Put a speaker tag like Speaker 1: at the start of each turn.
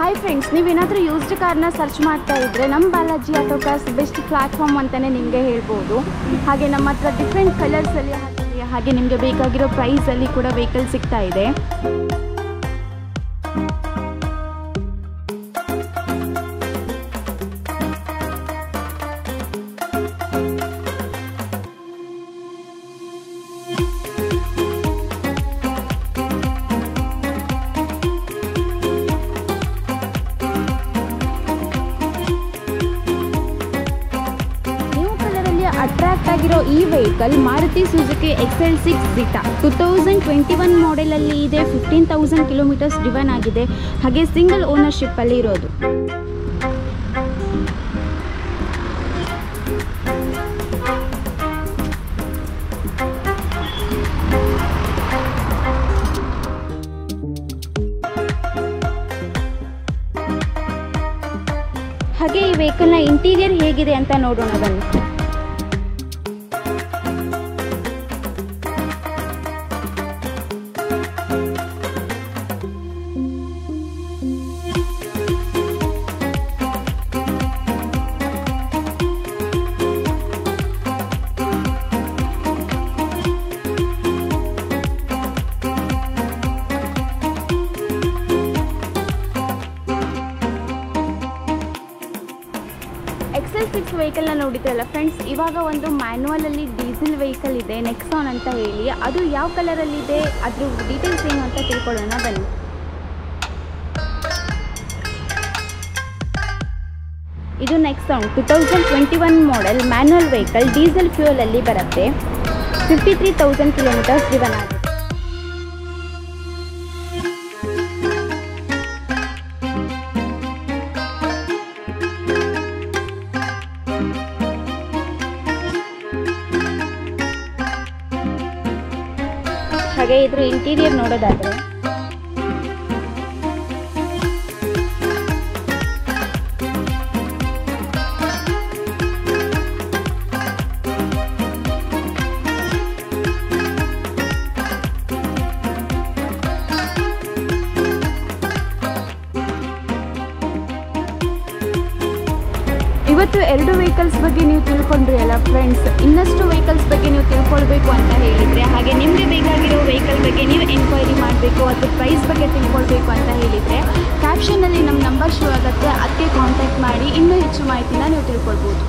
Speaker 1: Hi friends, ನೀವೇನಾದರೂ used ಕಾರ್ನ search ಮಾಡ್ತಾ ಇದ್ದರೆ ನಮ್ಮ Balaji auto cars best platform ಅಂತಲೇ ನಿಮಗೆ ಹೇಳ್ಬೋದು. ಹಾಗೆ ನಮ್ಮ ಹತ್ರ ಡಿಫ್ರೆಂಟ್ ಕಲರ್ಸಲ್ಲಿ ಹಾಗೆ ನಿಮಗೆ ಬೇಕಾಗಿರೋ ಪ್ರೈಸಲ್ಲಿ ಕೂಡ ವೆಹಿಕಲ್ ಸಿಗ್ತಾ ಇದೆ. ಅಟ್ರಾಕ್ಟ್ ಆಗಿರೋ ಈ vehicle Maruti Suzuki XL6 Zeta 2021 ಮಾಡೆಲಲ್ಲಿ ಇದೆ. 15,000 ಕಿಲೋಮೀಟರ್ಸ್ ಡ್ರಿವನ್ ಆಗಿದೆ. ಹಾಗೆ ಸಿಂಗಲ್ ಓನರ್ಶಿಪ್ಪಲ್ಲಿ ಇರೋದು. ಹಾಗೆ ಈ ವೆಹಿಕಲ್ನ ಇಂಟೀರಿಯರ್ ಹೇಗಿದೆ ಅಂತ ನೋಡೋಣ ಬನ್ನಿ. XL6 ವೆಹಿಕಲ್ನ ನೋಡಿದ್ರಲ್ಲ ಫ್ರೆಂಡ್ಸ್, ಇವಾಗ ಒಂದು ಮ್ಯಾನ್ಯುವಲಲ್ಲಿ ಡೀಸೆಲ್ ವೆಹಿಕಲ್ ಇದೆ, ನೆಕ್ಸಾನ್ ಅಂತ ಹೇಳಿ. ಅದು ಯಾವ ಕಲರಲ್ಲಿದೆ, ಅದ್ರ ಡೀಟೇಲ್ಸ್ ಏನು ಅಂತ ತಿಳ್ಕೊಳ್ಳೋಣ ಬನ್ನಿ. ಇದು Nexon 2021 model manual vehicle, diesel ಫ್ಯೂಯಲಲ್ಲಿ ಬರುತ್ತೆ. 53,000 ಕಿಲೋಮೀಟರ್ಸ್ ಡ್ರಿವನ್ ಆಗಿದೆ. ಹಾಗೆ ಇದ್ರ ಇಂಟೀರಿಯರ್ ನೋಡೋದಾದ್ರೆ ಇವತ್ತು ಎರಡು ವೆಹಿಕಲ್ಸ್ ಬಗ್ಗೆ ನೀವು ತಿಳ್ಕೊಂಡ್ರಿ ಅಲ್ಲ ಫ್ರೆಂಡ್ಸ್. ಇನ್ನಷ್ಟು ವೆಹಿಕಲ್ಸ್ ಬಗ್ಗೆ ನೀವು ತಿಳ್ಕೊಳ್ಬೇಕು ಅಂತ ಹೇಳಿದರೆ, ಹಾಗೆ ನಿಮಗೆ ಬೇಕಾಗಿರೋ ವೆಹಿಕಲ್ ಬಗ್ಗೆ ನೀವು ಎನ್ಕ್ವೈರಿ ಮಾಡಬೇಕು, ಅದ್ರ ಪ್ರೈಸ್ ಬಗ್ಗೆ ತಿಳ್ಕೊಳ್ಬೇಕು ಅಂತ ಹೇಳಿದರೆ ಕ್ಯಾಪ್ಷನಲ್ಲಿ ನಮ್ಮ ನಂಬರ್ ಶೋ ಆಗುತ್ತೆ, ಅದಕ್ಕೆ ಕಾಂಟ್ಯಾಕ್ಟ್ ಮಾಡಿ ಇನ್ನೂ ಹೆಚ್ಚು ಮಾಹಿತಿನ ನೀವು ತಿಳ್ಕೊಳ್ಬೋದು.